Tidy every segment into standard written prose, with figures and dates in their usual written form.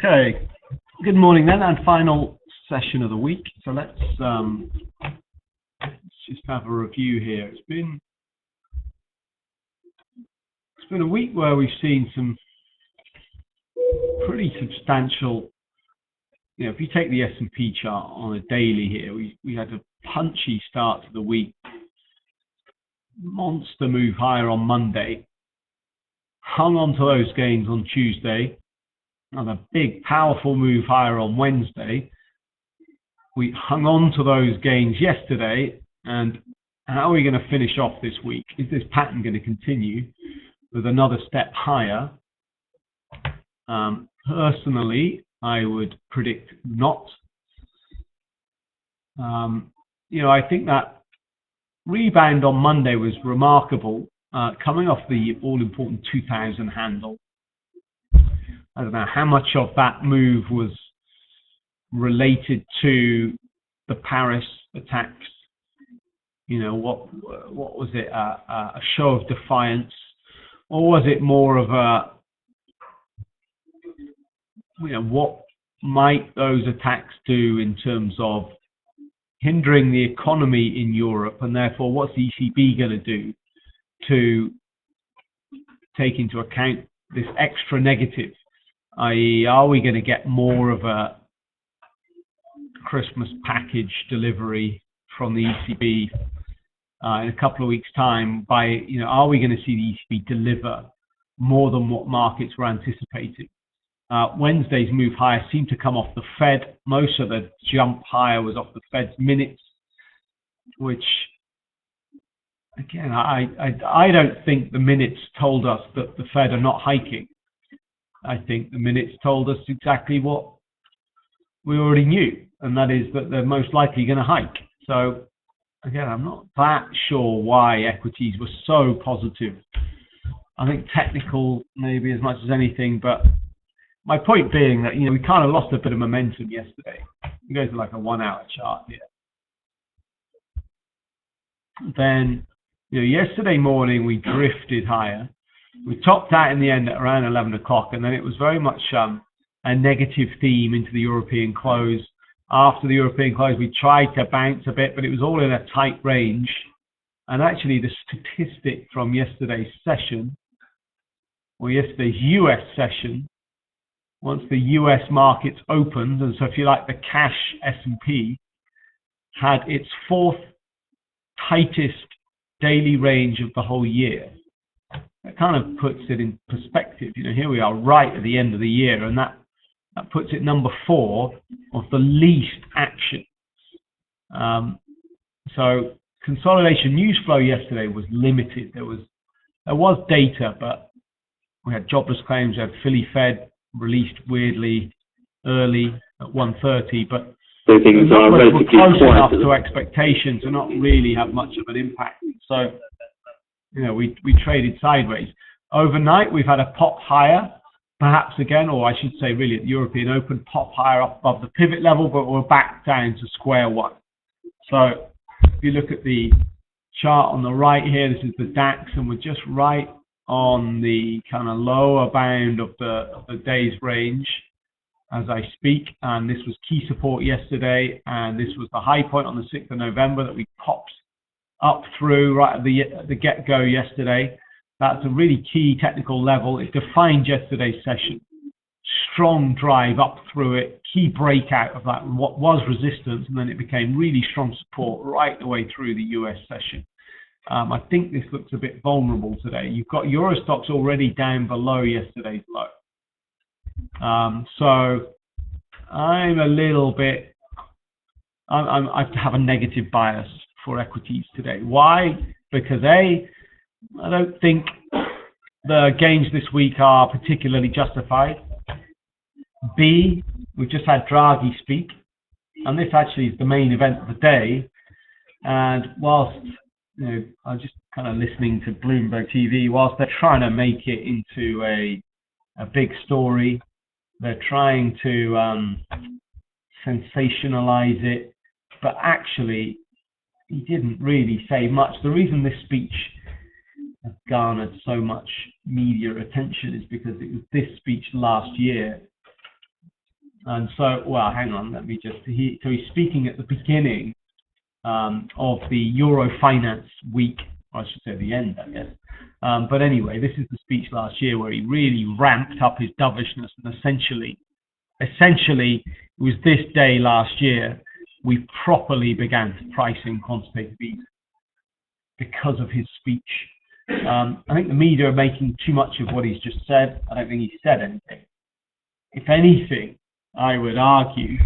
Okay, good morning then, and final session of the week. So let's just have a review here. It's been a week where we've seen some pretty substantial. If you take the S&P chart on a daily here, we had a punchy start to the week, monster move higher on Monday, hung on to those gains on Tuesday. Another big, powerful move higher on Wednesday. We hung on to those gains yesterday, and how are we going to finish off this week? Is this pattern going to continue with another step higher? Personally, I would predict not. I think that rebound on Monday was remarkable, coming off the all-important 2000 handle. I don't know how much of that move was related to the Paris attacks. What was it? A show of defiance, or was it more of a, what might those attacks do in terms of hindering the economy in Europe, and therefore what's the ECB going to do to take into account this extra negative? I.e., are we going to get more of a Christmas package delivery from the ECB in a couple of weeks' time? Are we going to see the ECB deliver more than what markets were anticipating? Wednesday's move higher seemed to come off the Fed. Most of the jump higher was off the Fed's minutes, which, again, I don't think the minutes told us that the Fed are not hiking. I think the minutes told us exactly what we already knew, and that is that they're most likely going to hike. So, again, I'm not that sure why equities were so positive. I think technical maybe as much as anything, but my point being that, we kind of lost a bit of momentum yesterday. We go to like a 1 hour chart here. Then, yesterday morning we drifted higher. We topped out in the end at around 11 o'clock, and then it was very much a negative theme into the European close. After the European close, we tried to bounce a bit, but it was all in a tight range. And actually, the statistic from yesterday's session, or yesterday's US session, once the US markets opened, and so if you like, the cash S&P had its fourth tightest daily range of the whole year. That kind of puts it in perspective. Here we are right at the end of the year, and that puts it number 4 of the least action. So consolidation news flow yesterday was limited. There was data, but we had jobless claims. We had Philly Fed released weirdly early at 1:30, but so things the are numbers were close enough quiet to expectation to not really have much of an impact. So, we traded sideways. Overnight, we've had a pop higher, perhaps again, or I should say really at the European Open, pop higher up above the pivot level, but we're back down to square one. So if you look at the chart on the right here, this is the DAX, and we're just right on the kind of lower bound of the day's range as I speak. And this was key support yesterday, and this was the high point on the 6th of November that we popped up through right at the get-go yesterday. That's a really key technical level. It defined yesterday's session. Strong drive up through it, key breakout of that, what was resistance, and then it became really strong support right the way through the US session. I think this looks a bit vulnerable today. You've got Eurostoxx already down below yesterday's low. So I'm a little bit, I have a negative bias for equities today. Why? Because A, I don't think the gains this week are particularly justified. B, we've just had Draghi speak, and this actually is the main event of the day. And whilst, I'm just kind of listening to Bloomberg TV, whilst they're trying to make it into a big story, they're trying to sensationalize it, but actually he didn't really say much. The reason this speech has garnered so much media attention is because it was this speech last year And so, well, hang on, let me just, so he's speaking at the beginning of the Euro Finance Week, or I should say the end, I guess. But anyway, this is the speech last year where he really ramped up his dovishness, and essentially, it was this day last year we properly began to price in quantitative easing because of his speech. I think the media are making too much of what he's just said. I don't think he said anything. If anything, I would argue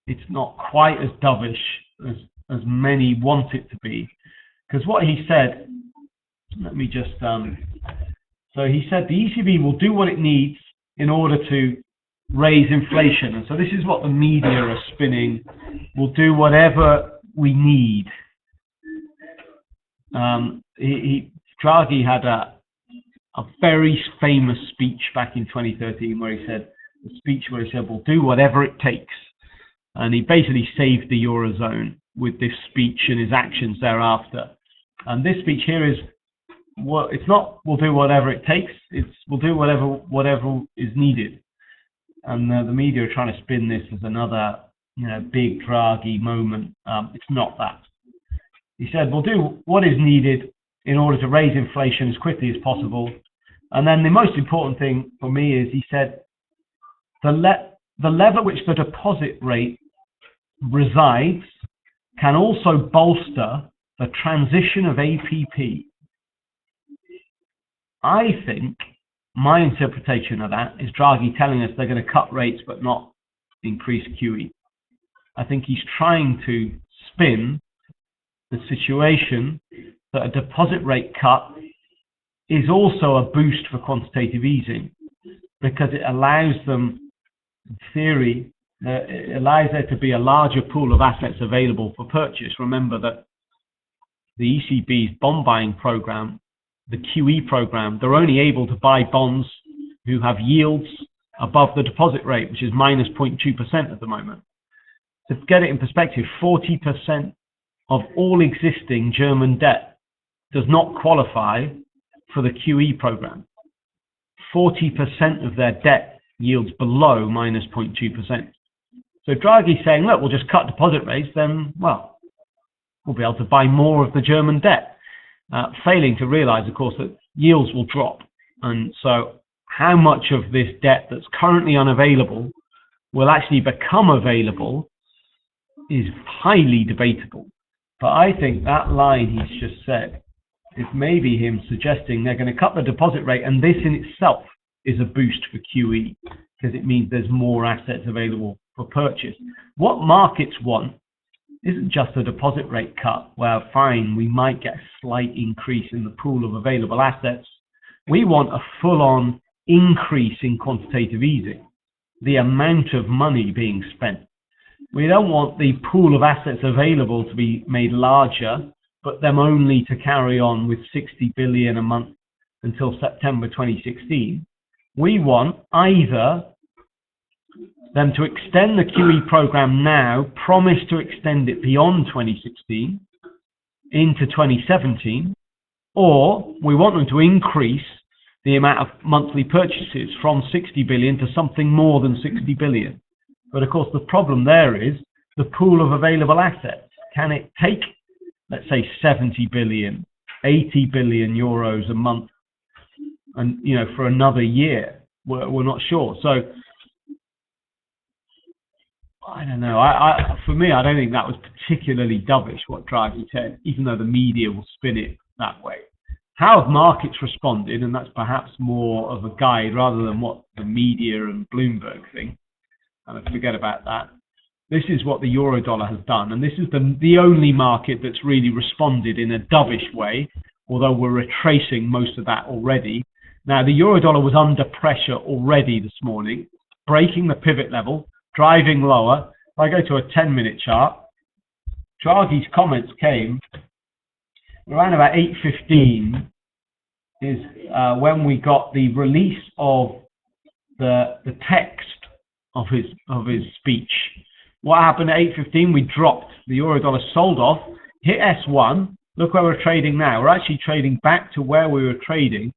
it's not quite as dovish as many want it to be. Because what he said, let me just, so he said the ECB will do what it needs in order to raise inflation. And so this is what the media are spinning. We'll do whatever we need. Draghi had a very famous speech back in 2013 where he said, we'll do whatever it takes. And he basically saved the Eurozone with this speech and his actions thereafter. And this speech here is, well, it's not we'll do whatever it takes, it's we'll do whatever is needed. And the media are trying to spin this as another, big Draghi moment. It's not that. He said, we'll do what is needed in order to raise inflation as quickly as possible. And then the most important thing for me is he said, the level at which the deposit rate resides can also bolster the transition of APP. I think my interpretation of that is Draghi telling us they're going to cut rates but not increase QE. I think he's trying to spin the situation that a deposit rate cut is also a boost for quantitative easing because it allows them, in theory, it allows there to be a larger pool of assets available for purchase. Remember that the ECB's bond buying program, the QE program, they're only able to buy bonds who have yields above the deposit rate, which is minus 0.2% at the moment. To get it in perspective, 40% of all existing German debt does not qualify for the QE program. 40% of their debt yields below minus 0.2%. So Draghi's saying, look, we'll just cut deposit rates, then, well, we'll be able to buy more of the German debt. Failing to realize, of course, that yields will drop. And so how much of this debt that's currently unavailable will actually become available is highly debatable. But I think that line he's just said is maybe him suggesting they're going to cut the deposit rate, and this in itself is a boost for QE because it means there's more assets available for purchase. What markets want isn't just a deposit rate cut where, fine, we might get a slight increase in the pool of available assets. We want a full-on increase in quantitative easing, the amount of money being spent. We don't want the pool of assets available to be made larger, but them only to carry on with 60 billion a month until September 2016. We want either them to extend the QE program now, promise to extend it beyond 2016 into 2017, or we want them to increase the amount of monthly purchases from 60 billion to something more than 60 billion. But of course, the problem there is the pool of available assets. Can it take, let's say, 70 billion, 80 billion euros a month, and for another year? We're not sure. So I don't know. For me, I don't think that was particularly dovish what Draghi said, even though the media will spin it that way. How have markets responded? And that's perhaps more of a guide rather than what the media and Bloomberg think. And I forget about that. This is what the Eurodollar has done. And this is the only market that's really responded in a dovish way, although we're retracing most of that already. Now, the Eurodollar was under pressure already this morning, breaking the pivot level, driving lower. If I go to a 10-minute chart, Draghi's comments came around about 8:15 is when we got the release of the text of his speech. What happened at 8:15? We dropped. The Eurodollar sold off, hit S1. Look where we're trading now. We're actually trading back to where we were trading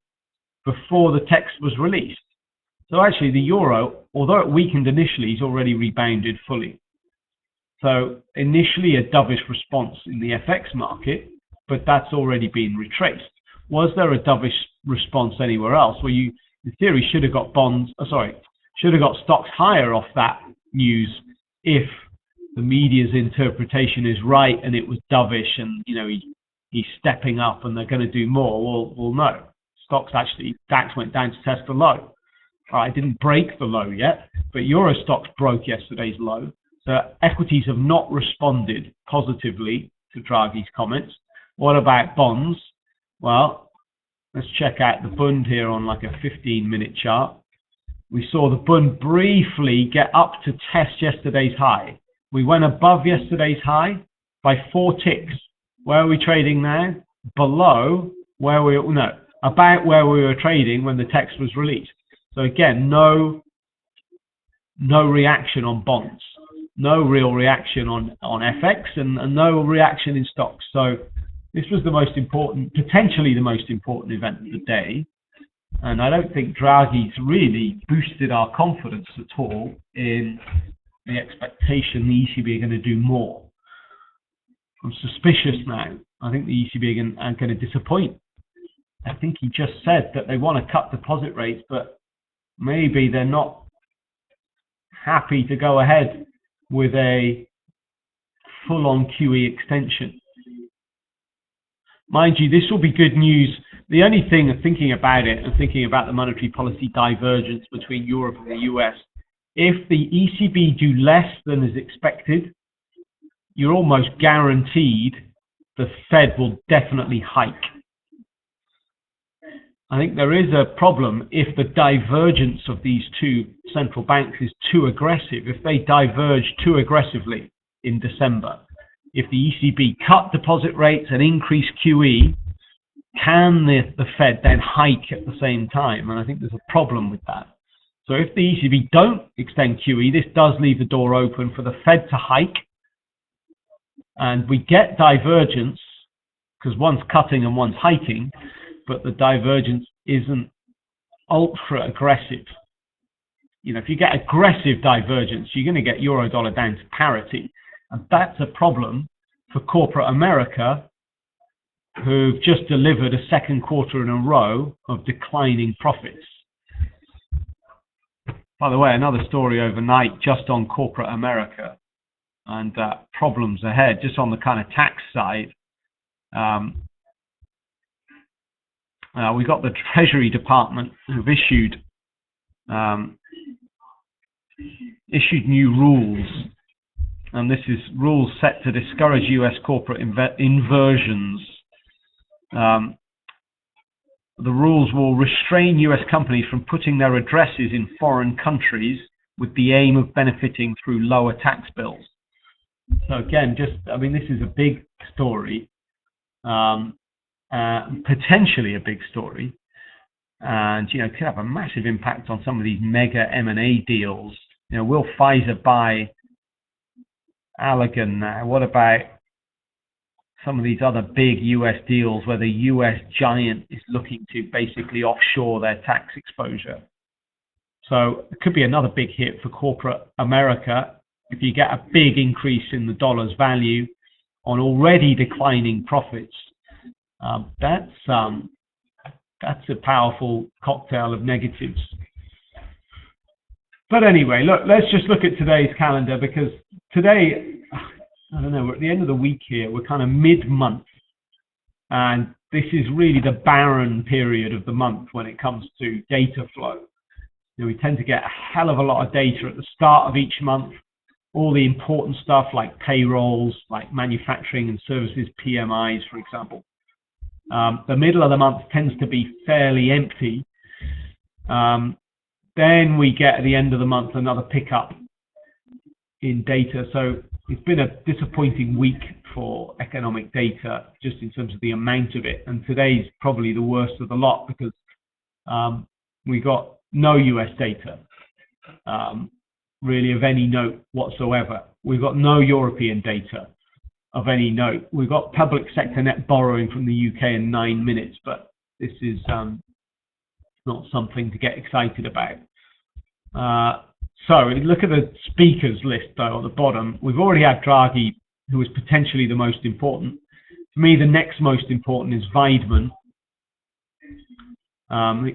before the text was released. So actually the euro, although it weakened initially, is already rebounded fully. So initially a dovish response in the FX market, but that's already been retraced. Was there a dovish response anywhere else? Well, you, in theory, should have got should have got stocks higher off that news if the media's interpretation is right and it was dovish and, you know, he's stepping up and they're going to do more. Well, no. Stocks actually, DAX went down to test the low. I didn't break the low yet, but Euro stocks broke yesterday's low. So equities have not responded positively to Draghi's comments. What about bonds? Well, let's check out the Bund here on like a 15-minute chart. We saw the Bund briefly get up to test yesterday's high. We went above yesterday's high by 4 ticks. Where are we trading now? Below where about where we were trading when the text was released. So again, no reaction on bonds, no real reaction on FX, and no reaction in stocks. So this was the most important, potentially the most important event of the day. And I don't think Draghi's really boosted our confidence at all in the expectation the ECB are going to do more. I'm suspicious now. I think the ECB are going to disappoint. I think he just said that they want to cut deposit rates, but maybe they're not happy to go ahead with a full-on QE extension. Mind you, this will be good news. The only thing of thinking about it and thinking about the monetary policy divergence between Europe and the US, if the ECB do less than is expected, you're almost guaranteed the Fed will definitely hike. I think there is a problem if the divergence of these two central banks is too aggressive. If they diverge too aggressively in December, if the ECB cut deposit rates and increase QE, can the Fed then hike at the same time? And I think there's a problem with that. So if the ECB don't extend QE, this does leave the door open for the Fed to hike. And we get divergence because one's cutting and one's hiking, but the divergence isn't ultra aggressive. You know, if you get aggressive divergence, you're going to get euro dollar down to parity. And that's a problem for corporate America, who've just delivered a second quarter in a row of declining profits. By the way, another story overnight just on corporate America and problems ahead, just on the kind of tax side. We got the Treasury Department who've issued new rules, and this is rules set to discourage US corporate inversions. The rules will restrain US companies from putting their addresses in foreign countries with the aim of benefiting through lower tax bills. So again, this is a big story, potentially a big story, and could have a massive impact on some of these mega M&A deals. Will Pfizer buy Allergan now? What about some of these other big US deals where the US giant is looking to basically offshore their tax exposure? So it could be another big hit for corporate America if you get a big increase in the dollar's value on already declining profits. That's a powerful cocktail of negatives. But anyway, look, let's just look at today's calendar, because today, I don't know, we're at the end of the week here. We're kind of mid-month, and this is really the barren period of the month when it comes to data flow. We tend to get a hell of a lot of data at the start of each month, all the important stuff like payrolls, like manufacturing and services, PMIs, for example. The middle of the month tends to be fairly empty. Then we get at the end of the month another pickup in data. So it's been a disappointing week for economic data, just in terms of the amount of it. And today's probably the worst of the lot, because we got no US data, really of any note whatsoever. We've got no European data of any note. We've got public sector net borrowing from the UK in 9 minutes, but this is not something to get excited about. So look at the speakers list though at the bottom. We've already had Draghi, who is potentially the most important. For me, the next most important is Weidmann.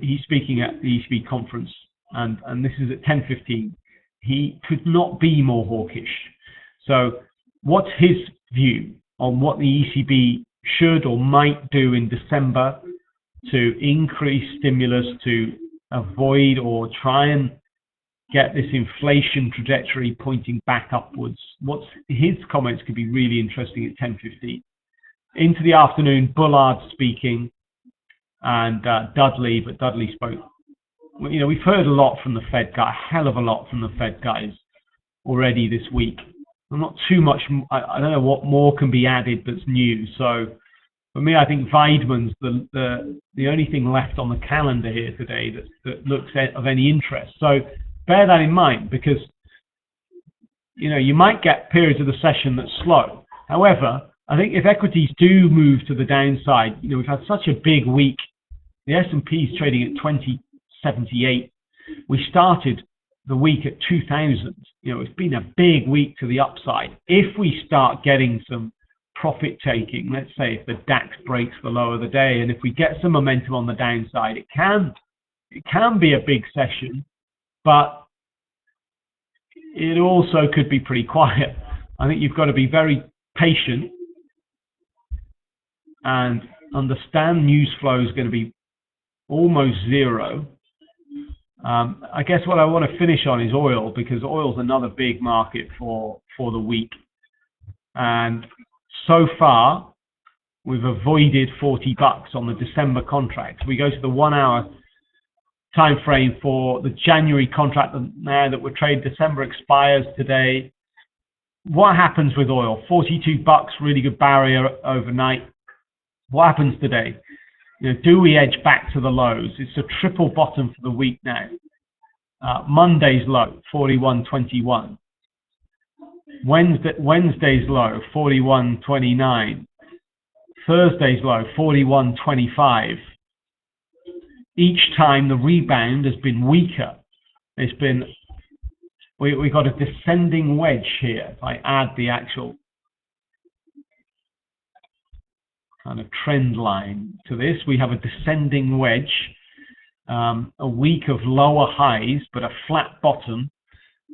He's speaking at the ECB conference, and this is at 10:15. He could not be more hawkish. So what's his view on what the ECB should or might do in December to increase stimulus to avoid or try and get this inflation trajectory pointing back upwards? What's his comments could be really interesting at 10:15. Into the afternoon, Bullard speaking and Dudley, but Dudley spoke. You know, we've heard a lot from the Fed guy, a hell of a lot from the Fed guys already this week. I'm not too much. I don't know what more can be added that's new. So for me, I think Weidmann's the only thing left on the calendar here today that looks of any interest. So bear that in mind, because you know you might get periods of the session that's slow. However, I think if equities do move to the downside, you know, we've had such a big week. The S&P is trading at 2078. We started the week at 2000. You know, it's been a big week to the upside. If we start getting some profit taking, let's say if the DAX breaks the low of the day, and if we get some momentum on the downside, it can be a big session, but it also could be pretty quiet. I think you've got to be very patient and understand news flow is going to be almost zero. I guess what I want to finish on is oil, because oil's another big market for the week. And so far, we've avoided $40 on the December contract. We go to the 1 hour time frame for the January contract now that we're trading. December expires today. What happens with oil? $42, really good barrier overnight. What happens today? You know, do we edge back to the lows? It's a triple bottom for the week now. Monday's low, 41.21. Wednesday's low, 41.29. Thursday's low, 41.25. Each time the rebound has been weaker. It's been, we got a descending wedge here. If I add the actual kind of trend line to this, we have a descending wedge, a week of lower highs, but a flat bottom.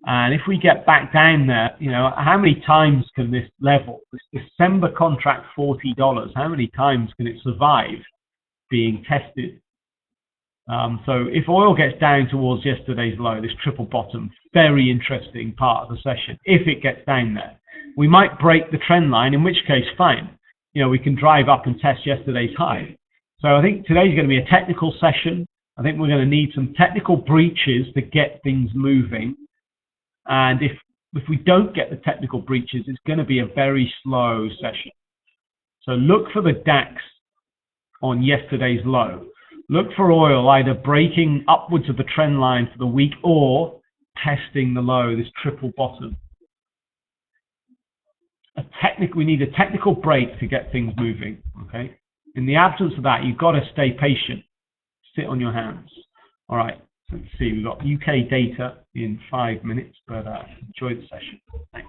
And if we get back down there, you know, how many times can this level, this December contract, $40, how many times can it survive being tested? So if oil gets down towards yesterday's low, this triple bottom, very interesting part of the session. If it gets down there, we might break the trend line, in which case, fine. You know, we can drive up and test yesterday's high. So I think today's going to be a technical session. I think we're going to need some technical breaches to get things moving. And if we don't get the technical breaches, it's going to be a very slow session. So look for the DAX on yesterday's low. Look for oil either breaking upwards of the trend line for the week or testing the low, this triple bottom. We need a technical break to get things moving, okay? In the absence of that, you've got to stay patient. Sit on your hands. All right, let's see. We've got UK data in 5 minutes, but enjoy the session. Thanks.